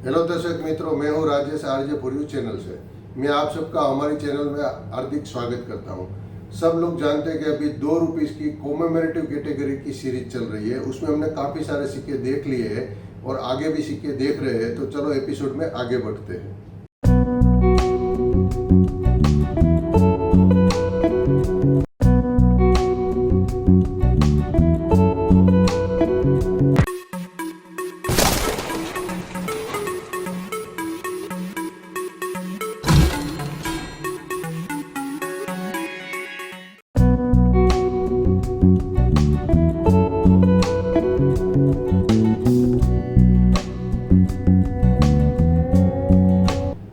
Hello दर्शक मित्रों, मैं हूं Rajesh RJ for you channel से। मैं आप सबका हमारी चैनल में हार्दिक स्वागत करता हूं। सब लोग जानते हैं कि अभी 2 रुपीस की कॉमेमोरेटिव कैटेगरी की सीरीज चल रही है। उसमें हमने काफ़ी सारे सिक्के देख लिए हैं और आगे भी सिक्के देख रहे हैं। तो चलो एपिसोड में आगे बढ़ते हैं।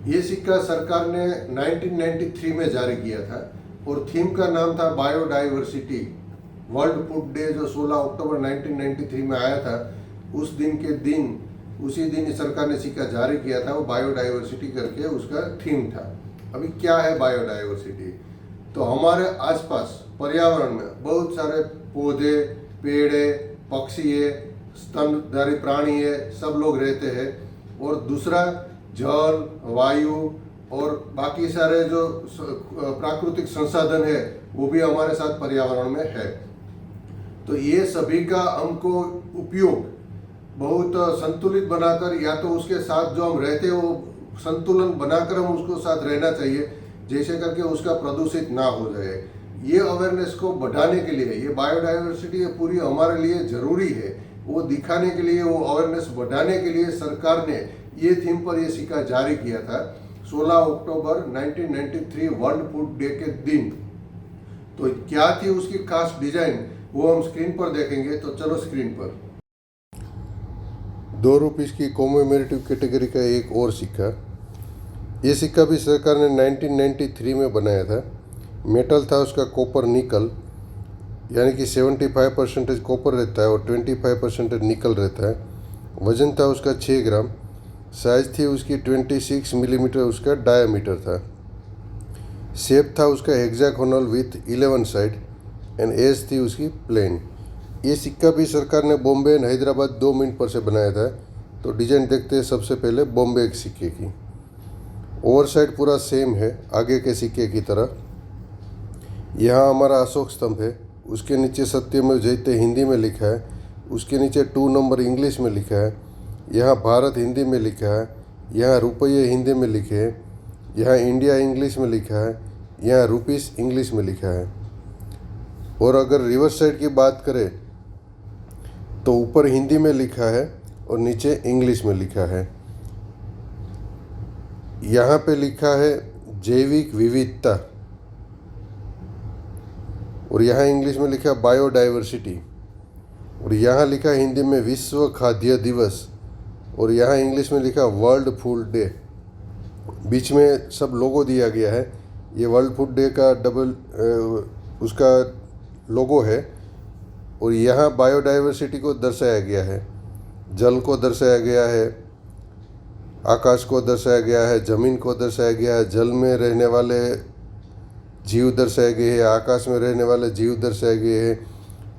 ये सिक्का सरकार ने 1993 में जारी किया था और थीम का नाम था बायोडाइवर्सिटी। वर्ल्ड फूड डे जो 16 अक्टूबर 1993 में आया था, उस दिन के दिन उसी दिन सरकार ने सिक्का जारी किया था। वो बायोडाइवर्सिटी करके उसका थीम था। अभी क्या है बायोडाइवर्सिटी? तो हमारे आसपास पर्यावरण में बहुत सारे पौधे, पेड़ है, पक्षी है, स्तनधारी प्राणी है, सब लोग रहते हैं। और दूसरा जल, वायु और बाकी सारे जो प्राकृतिक संसाधन है वो भी हमारे साथ पर्यावरण में है। तो ये सभी का हमको उपयोग बहुत संतुलित बनाकर, या तो उसके साथ जो हम रहते हैं वो संतुलन बनाकर हम उसको साथ रहना चाहिए, जैसे करके उसका प्रदूषित ना हो जाए। ये अवेयरनेस को बढ़ाने के लिए ये बायोडाइवर्सिटी पूरी हमारे लिए जरूरी है। वो दिखाने के लिए, वो अवेयरनेस बढ़ाने के लिए सरकार ने ये थीम पर ये सिक्का जारी किया था 16 अक्टूबर 1993 वर्ल्ड फूड डे के दिन। तो क्या थी उसकी खास डिजाइन, वो हम स्क्रीन पर देखेंगे। तो चलो स्क्रीन पर 2 रुपीस की कॉमेमोरेटिव कैटेगरी का एक और सिक्का। ये सिक्का भी सरकार ने 1993 में बनाया था। मेटल था उसका कॉपर निकल, यानी कि 75% कॉपर रहता है और 25% निकल रहता है। वजन था उसका 6 ग्राम। साइज थी उसकी 26 मिलीमीटर उसका डायामीटर था। शेप था उसका hexagonal with 11 side and edge थी उसकी प्लेन। ये सिक्का भी सरकार ने बॉम्बे एंड हैदराबाद 2 मिनट पर से बनाया था। तो डिजाइन देखते हैं सबसे पहले बॉम्बे के सिक्के की। ओवर साइड पूरा सेम है आगे के सिक्के की तरह। यहाँ हमारा अशोक स्तंभ है, उसके नीचे सत्यमेव जयते हिंदी में लिखा है, उसके नीचे 2 नंबर इंग्लिश में लिखा है। यहाँ भारत हिंदी में लिखा है, यहाँ रुपये हिंदी में लिखे हैं, यहाँ इंडिया इंग्लिश में लिखा है, यहाँ रुपीस इंग्लिश में लिखा है। और अगर रिवर्स साइड की बात करें तो ऊपर हिंदी में लिखा है और नीचे इंग्लिश में लिखा है। यहाँ पे लिखा है जैविक विविधता और यहाँ इंग्लिश में लिखा बायोडाइवर्सिटी। और यहाँ लिखा हिंदी में विश्व खाद्य दिवस और यहाँ इंग्लिश में लिखा वर्ल्ड फूड डे। बीच में सब लोगो दिया गया है। ये वर्ल्ड फूड डे का उसका लोगो है। और यहाँ बायोडाइवर्सिटी को दर्शाया गया है, जल को दर्शाया गया है, आकाश को दर्शाया गया है, ज़मीन को दर्शाया गया है, जल में रहने वाले जीव दर्शाए गए हैं, आकाश में रहने वाले जीव दर्शाए गए हैं,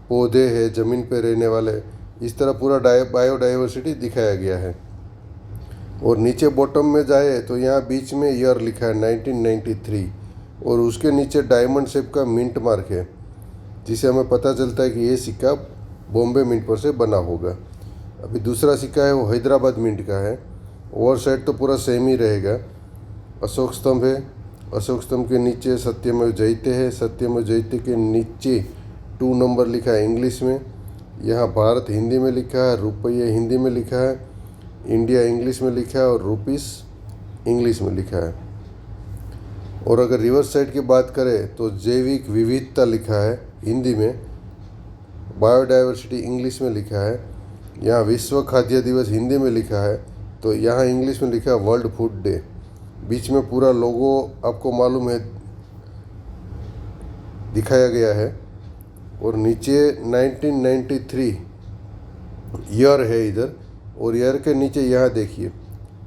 पौधे हैं ज़मीन पे रहने वाले। इस तरह पूरा बायोडाइवर्सिटी दिखाया गया है। और नीचे बॉटम में जाए तो यहाँ बीच में ईयर लिखा है 1993 और उसके नीचे डायमंड शेप का मिंट मार्क है, जिसे हमें पता चलता है कि ये सिक्का बॉम्बे मिंट पर से बना होगा। अभी दूसरा सिक्का है वो हैदराबाद मिंट का है। ओवर साइड तो पूरा सेम ही रहेगा। अशोक स्तंभ है, अशोक स्तंभ के नीचे सत्यमेव जयते है, सत्यमेव जयते के नीचे 2 नंबर लिखा है इंग्लिश में। यहाँ भारत हिंदी में लिखा है, रुपये हिंदी में लिखा है, इंडिया इंग्लिश में लिखा है और रुपीस इंग्लिश में लिखा है। और अगर रिवर्स साइड की बात करें तो जैविक विविधता लिखा है हिंदी में, बायोडाइवर्सिटी इंग्लिश में लिखा है, यहाँ विश्व खाद्य दिवस हिंदी में लिखा है, तो यहाँ इंग्लिश में लिखा है वर्ल्ड फूड डे। बीच में पूरा लोगो आपको मालूम है दिखाया गया है। और नीचे 1993 ईयर है इधर, और ईयर के नीचे यहाँ देखिए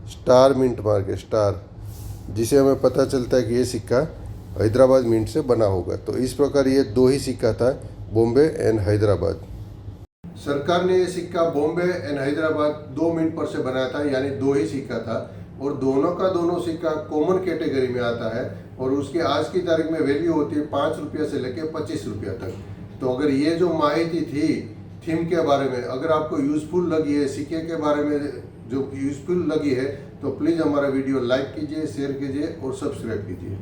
स्टार मिंट मार्क है, स्टार, जिसे हमें पता चलता है कि ये सिक्का हैदराबाद मिंट से बना होगा। तो इस प्रकार ये 2 ही सिक्का था, बॉम्बे एंड हैदराबाद। सरकार ने ये सिक्का बॉम्बे एंड हैदराबाद 2 मिनट पर से बनाया था, यानी 2 ही सिक्का था और दोनों का दोनों सिक्का कॉमन कैटेगरी में आता है और उसकी आज की तारीख में वैल्यू होती है 5 रुपया से लेकर 25 रुपया तक। तो अगर ये जो माहिती थी थीम के बारे में अगर आपको यूज़फुल लगी है, सिक्के के बारे में जो यूज़फुल लगी है, तो प्लीज़ हमारा वीडियो लाइक कीजिए, शेयर कीजिए और सब्सक्राइब कीजिए।